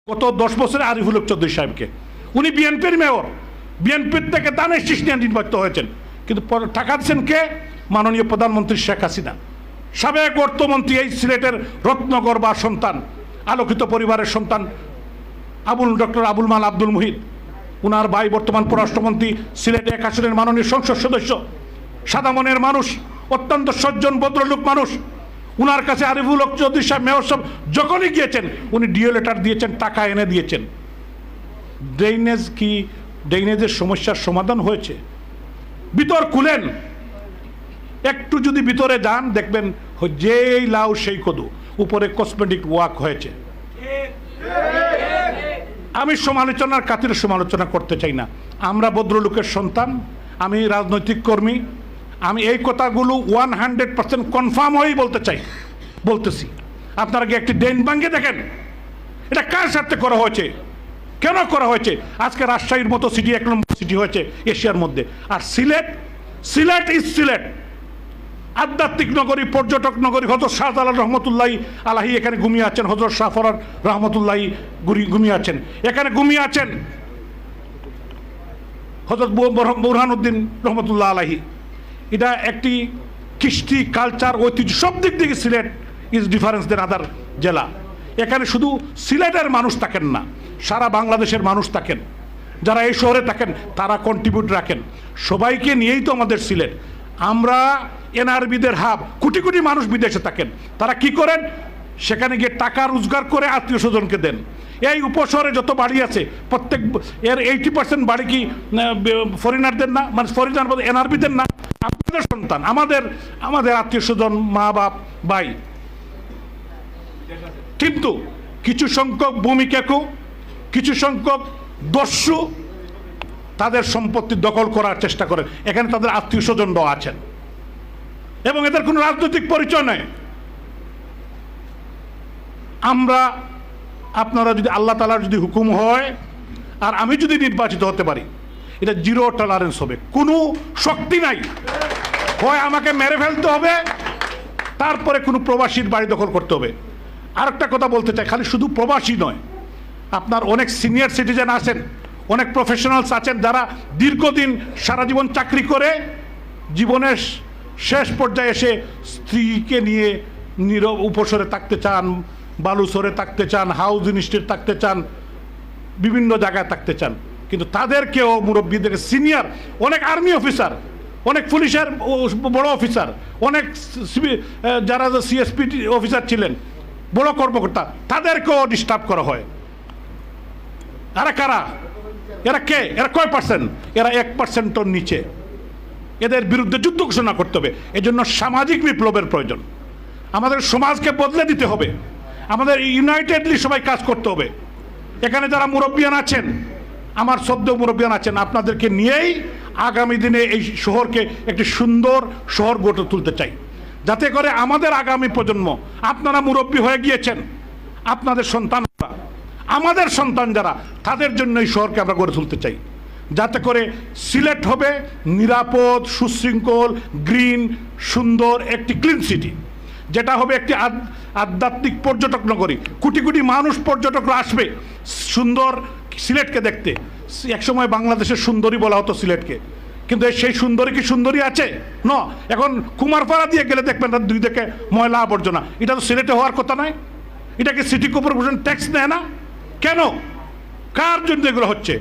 গত 10 বছরে আরিফুল হক চৌধুরী সাহেবকে, উনি বিএনপির মেয়র, বিএনপির থেকে দানের শীষ নিয়ে নির্বাচিত হয়েছেন, কিন্তু টাকা দিচ্ছেন কে? মাননীয় প্রধানমন্ত্রী শেখ হাসিনা, সাবেক অর্থমন্ত্রী, এই সিলেটের রত্নগর বা সন্তান, আলোকিত পরিবারের সন্তান ডক্টর আবুল মাল আব্দুল মুহিত, উনার ভাই বর্তমান পররাষ্ট্রমন্ত্রী, সিলেট 1 আসনের মাননীয় সংসদ সদস্য, সাদা মনের মানুষ, অত্যন্ত সজ্জন ভদ্রলোক মানুষ। উনার কাছে আরিফুল হক চৌধুরী সাহেব মেয়র সাহেব যখনই গিয়েছেন উনি ডিও লেটার দিয়েছেন, টাকা এনে দিয়েছেন। ড্রেনেজ কি, ড্রেনেজের সমস্যার সমাধান হয়েছে? ভিতর খুলেন, একটু যদি ভিতরে যান দেখবেন যেই লাউ সেই কদু, উপরে কসমেটিক ওয়ার্ক হয়েছে। আমি সমালোচনার খাতিরে সমালোচনা করতে চাই না, আমরা ভদ্রলোকের সন্তান, আমি রাজনৈতিক কর্মী, আমি এই কথাগুলো 100% কনফার্ম হয়েই বলতেছি। আপনারা কি একটি ড্রেন ভাঙ্গে দেখেন? এটা কার স্বার্থে করা হয়েছে, কেন করা হয়েছে? আজকে রাজশাহীর মতো সিটি 1 নম্বর সিটি হয়েছে এশিয়ার মধ্যে, আর সিলেট ইজ সিলেট, আধ্যাত্মিক নগরী, পর্যটক নগরী। হযরত শাহজালাল রহমতুল্লাহি আলাইহি এখানে ঘুমিয়ে আছেন, হযরত শাহ ফরার রহমতুল্লাহি ঘুমিয়ে আছেন এখানে, ঘুমিয়ে আছেন হযরত বুরহানুদ্দিন রহমতুল্লাহ আলাইহি। এটা একটি কৃষ্টি, কালচার, ঐতিহ্য, সব দিক থেকে সিলেট ইজ ডিফারেন্স দেন আদার জেলা। এখানে শুধু সিলেটের মানুষ থাকেন না, সারা বাংলাদেশের মানুষ থাকেন, যারা এই শহরে থাকেন তারা কন্ট্রিবিউট রাখেন, সবাইকে নিয়েই তো আমাদের সিলেট। আমরা এনআরবিদের হাব, কোটি কোটি মানুষ বিদেশে থাকেন, তারা কি করেন? সেখানে গিয়ে টাকা রোজগার করে আত্মীয় স্বজনকে দেন। এই উপশহরে যত বাড়ি আছে প্রত্যেক এর 80% বাড়ি কি ফরেনারদের না, মানে ফরেনার এনআরবিদের না? আপনাদের সন্তান, আমাদের আত্মীয় স্বজন, মা বাপ, ভাই। কিন্তু কিছু সংখ্যক ভূমিকাকু, কিছু সংখ্যক দস্যু তাদের সম্পত্তি দখল করার চেষ্টা করেন। এখানে তাদের আত্মীয় স্বজনরাও আছেন এবং এদের কোনো রাজনৈতিক পরিচয় নেই। আমরা, আপনারা যদি, আল্লাহ তাআলার যদি হুকুম হয় আর আমি যদি নির্বাচিত হতে পারি, এটা 0 টলারেন্স হবে, কোনো শক্তি নাই। হয় আমাকে মেরে ফেলতে হবে, তারপরে কোনো প্রবাসীর বাড়ি দখল করতে হবে। আরেকটা কথা বলতে চাই, খালি শুধু প্রবাসী নয়, আপনার অনেক সিনিয়র সিটিজেন আছেন, অনেক প্রফেশনালস আছেন যারা দীর্ঘদিন সারা জীবন চাকরি করে জীবনের শেষ পর্যায়ে এসে স্ত্রীকে নিয়ে উপসরে থাকতে চান, বালুচরে থাকতে চান, হাউজিং স্টেট থাকতে চান, বিভিন্ন জায়গায় থাকতে চান। কিন্তু তাদেরকেও মুরব্বীদের, সিনিয়র অনেক আর্মি অফিসার, অনেক পুলিশের বড় অফিসার, অনেক যারা সিএসপি অফিসার ছিলেন, বড় কর্মকর্তা, তাদেরকেও ডিস্টার্ব করা হয়। এরা কারা? এরা কে? এরা কয় পার্সেন্ট? এরা 1%-র নিচে। এদের বিরুদ্ধে যুদ্ধ ঘোষণা করতে হবে। এজন্য সামাজিক বিপ্লবের প্রয়োজন। আমাদের সমাজকে বদলে দিতে হবে, আমাদের ইউনাইটেডলি সবাই কাজ করতে হবে। এখানে যারা মুরব্বিয়ান আছেন, আমার শ্রদ্ধেয় মুরব্বিয়ান আছেন, আপনাদেরকে নিয়েই আগামী দিনে এই শহরকে একটি সুন্দর শহর গড়ে তুলতে চাই, যাতে করে আমাদের আগামী প্রজন্ম, আপনারা মুরব্বী হয়ে গিয়েছেন, আপনাদের সন্তানরা, আমাদের সন্তান যারা, তাদের জন্য এই শহরকে আমরা গড়ে তুলতে চাই, যাতে করে সিলেট হবে নিরাপদ, সুশৃঙ্খল, গ্রিন, সুন্দর একটি ক্লিন সিটি, যেটা হবে একটি আধ্যাত্মিক পর্যটক নগরী। কোটি কোটি মানুষ, পর্যটকরা আসবে সুন্দর সিলেটকে দেখতে। একসময় বাংলাদেশের সুন্দরী বলা হতো সিলেটকে, কিন্তু সেই সুন্দরী কি সুন্দরী আছে? ন, এখন কুমারপাড়া দিয়ে গেলে দেখবেন দুই দিকে ময়লা আবর্জনা। এটা তো সিলেটে হওয়ার কথা নয়। এটা কি সিটি কর্পোরেশন ট্যাক্স নেয় না? কেন? কার জন্য এগুলো হচ্ছে?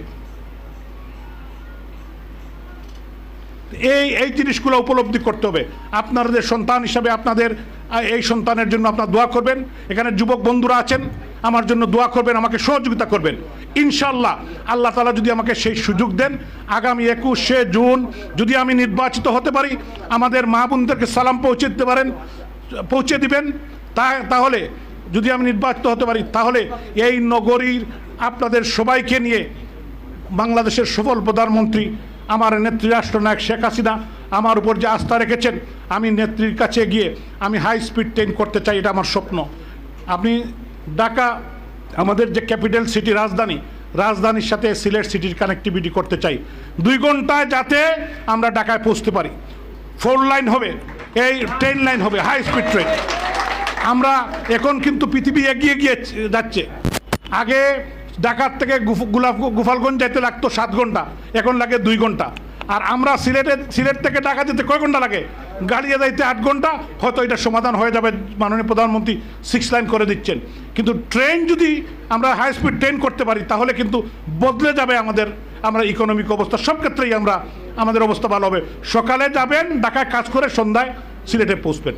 এই জিনিসগুলো উপলব্ধি করতে হবে। আপনাদের সন্তান হিসাবে আপনাদের এই সন্তানের জন্য আপনারা দোয়া করবেন। এখানে যুবক বন্ধুরা আছেন, আমার জন্য দোয়া করবেন, আমাকে সহযোগিতা করবেন। ইনশাআল্লাহ আল্লাহ তাআলা যদি আমাকে সেই সুযোগ দেন, আগামী 21শে জুন যদি আমি নির্বাচিত হতে পারি, আমাদের মা বোনদেরকে সালাম পৌঁছে দিবেন। তাহলে যদি আমি নির্বাচিত হতে পারি, তাহলে এই নগরীর আপনাদের সবাইকে নিয়ে বাংলাদেশের সফল প্রধানমন্ত্রী, আমার নেত্রী রাষ্ট্রনায়ক শেখ হাসিনা আমার উপর যে আস্থা রেখেছেন, আমি নেত্রীর কাছে গিয়ে আমি হাই স্পিড ট্রেন করতে চাই, এটা আমার স্বপ্ন। আপনি ঢাকা, আমাদের যে ক্যাপিটাল সিটি, রাজধানীর সাথে সিলেট সিটির কানেক্টিভিটি করতে চাই। 2 ঘন্টায় যাতে আমরা ঢাকায় পৌঁছতে পারি। 4 লাইন হবে, এই 10 লাইন হবে, হাই স্পিড ট্রেন। আমরা এখন কিন্তু পৃথিবী এগিয়ে যাচ্ছে। আগে ঢাকার থেকে গোপালগঞ্জ যাইতে লাগতো 7 ঘন্টা, এখন লাগে 2 ঘন্টা। আর আমরা সিলেট থেকে ঢাকা যেতে কয় ঘন্টা লাগে? গাড়িয়ে যাইতে 8 ঘন্টা। হয়তো এটা সমাধান হয়ে যাবে, মাননীয় প্রধানমন্ত্রী 6 লাইন করে দিচ্ছেন। কিন্তু ট্রেন যদি আমরা হাই স্পিড ট্রেন করতে পারি তাহলে কিন্তু বদলে যাবে আমরা ইকোনমিক অবস্থা, সব ক্ষেত্রেই আমাদের অবস্থা ভালো হবে। সকালে যাবেন ঢাকায় কাজ করে, সন্ধ্যায় সিলেটে পৌঁছবেন।